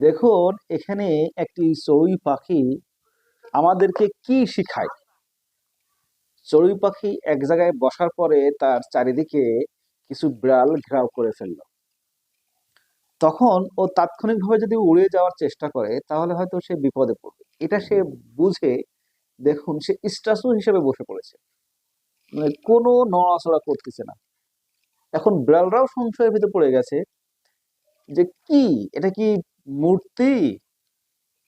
দেখুন, এখানে একটি চড়ুই পাখি আমাদেরকে কি শিখায়। চড়ুই পাখি এক জায়গায় বসার পরে তার চারিদিকে কিছু বিড়াল ঘেরাও করে ফেললো। তখন ও তাৎক্ষণিকভাবে যদি উড়ে যাওয়ার চেষ্টা করে তাহলে হয়তো সে বিপদে পড়বে, এটা সে বুঝে। দেখুন, সে স্ট্যাচু হিসেবে বসে পড়েছে, মানে কোনো নড়াচড়া করতেছে না। এখন বিড়ালরাও সংশয়ের ভিতরে পড়ে গেছে যে কি, এটা কি মূর্তি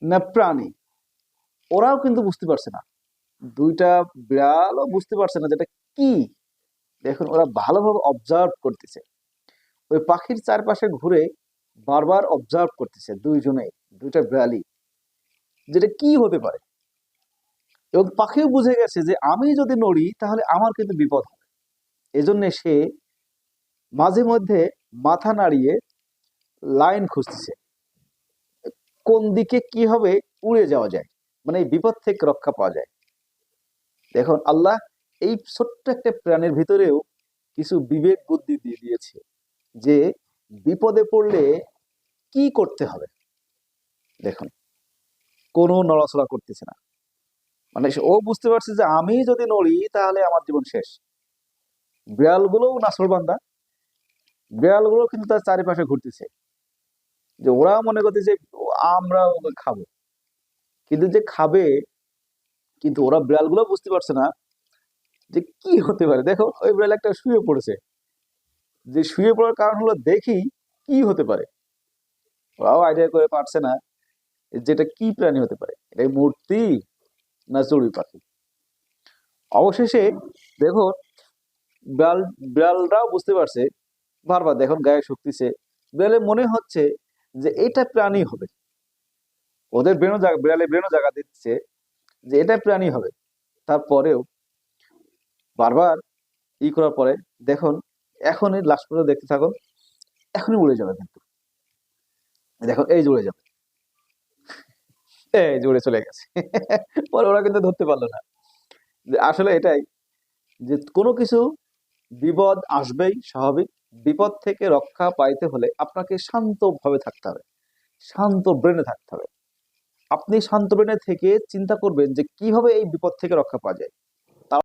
না প্রাণী। ওরাও কিন্তু বুঝতে পারছে না, দুইটা বিড়ালও বুঝতে পারছে না যেটা কি। দেখুন, ওরা ভালোভাবে অবজার্ভ করতেছে, ওই পাখির চারপাশে ঘুরে বারবার অবজার্ভ করতেছে দুইজনেই, দুইটা বিড়ালই, যেটা কি হতে পারে। এবং পাখিও বুঝে গেছে যে আমি যদি নড়ি তাহলে আমার কিন্তু বিপদ হবে। এজন্য সে মাঝে মধ্যে মাথা নাড়িয়ে লাইন খুঁজতেছে, কোন দিকে কি হবে উড়ে যাওয়া যায়, মানে এই বিপদ থেকে রক্ষা পাওয়া যায়। দেখুন, আল্লাহ এই ছোট্ট একটা প্রাণের ভিতরেও কিছু বিবেক বুদ্ধি দিয়ে দিয়েছে যে বিপদে পড়লে কি করতে হবে। দেখুন, কোনো নড়াচড়া করতেছে না, মানে ও বুঝতে পারছে যে আমি যদি নড়ি তাহলে আমার জীবন শেষ। বিড়ালগুলোও নাছোড়বান্দা, বিড়ালগুলো কিন্তু তার চারিপাশে ঘুরতেছে, যে ওরা মনে করতেছে আমরা ওকে খাবো, কিন্তু যে খাবে, কিন্তু ওরা বিড়ালগুলো বুঝতে পারছে না যে কি হতে পারে। দেখো, ওই বিড়াল একটা শুয়ে পড়েছে, যে শুয়ে পড়ার কারণ হলো দেখি কি হতে পারে। ওরাও আইডিয়া করে পারছে না যেটা কি প্রাণী হতে পারে, এটা মূর্তি না চড়ুই পাখি। অবশেষে দেখুন, বিড়াল বিড়ালরাও বুঝতে পারছে, বারবার দেখুন গায়ে শক্তিছে, বিড়ালের মনে হচ্ছে যে এটা প্রাণী হবে। ওদের ব্রেনও জায়গা, বিড়ালের ব্রেনও জায়গা দিচ্ছে যে এটা প্রাণী হবে। তারপরেও বারবার করার পরে দেখুন, এখনই লাস্ট পর্যন্ত দেখতে থাকুন, এখনই উড়ে যাবে কিন্তু। দেখুন, এই যে উড়ে যাবে, এই যে উড়ে চলে গেছে। পরে ওরা কিন্তু ধরতে পারলো না যে আসলে এটাই, যে কোনো কিছু বিপদ আসবেই, স্বাভাবিক। বিপদ থেকে রক্ষা পাইতে হলে আপনাকে শান্তভাবে থাকতে হবে, শান্ত ব্রেনে থাকতে হবে। আপনি শান্ত ব্রেনে থেকে চিন্তা করবেন যে কিভাবে এই বিপদ থেকে রক্ষা পাওয়া যায়।